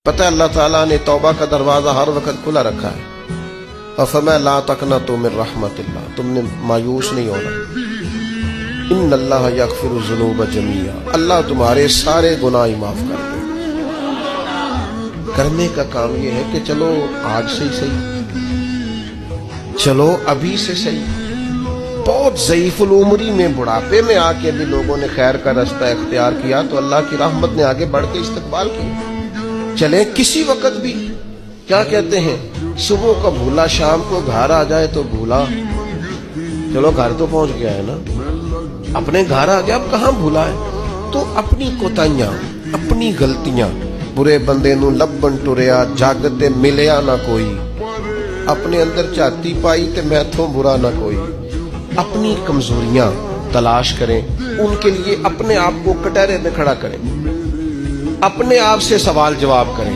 پتہ ہے اللہ تعالیٰ نے توبہ کا دروازہ ہر وقت کھلا رکھا ہے. فَمَا لَا تَقْنَطُوا مِن رَحْمَةِ اللَّهِ, تم نے مایوس نہیں ہونا. ان اللہ یغفر الذنوب جميعا, اللہ تمہارے سارے گناہ معاف کر دے. کرنے کا کام یہ ہے کہ چلو آج سے ہی صحیح, چلو ابھی سے صحیح. بہت ضعیف العمری میں بڑھاپے میں آ کے بھی لوگوں نے خیر کا رستہ اختیار کیا تو اللہ کی رحمت نے آگے بڑھ کے استقبال کیا. چلیں کسی وقت بھی, کیا کہتے ہیں, صبح کا بھولا شام کو گھر آ جائے تو بھولا, چلو گھر تو پہنچ گیا ہے نا, اپنے گھر آ گیا, اب کہاں بھولا ہے. تو اپنی کوتاہیاں, اپنی غلطیاں, برے بندے نو لبن ٹریا جاگتے ملیا نہ کوئی, اپنے اندر چاتی پائی تے میتھوں برا نہ کوئی. اپنی کمزوریاں تلاش کریں, ان کے لیے اپنے آپ کو کٹہرے میں کھڑا کریں, اپنے آپ سے سوال جواب کریں.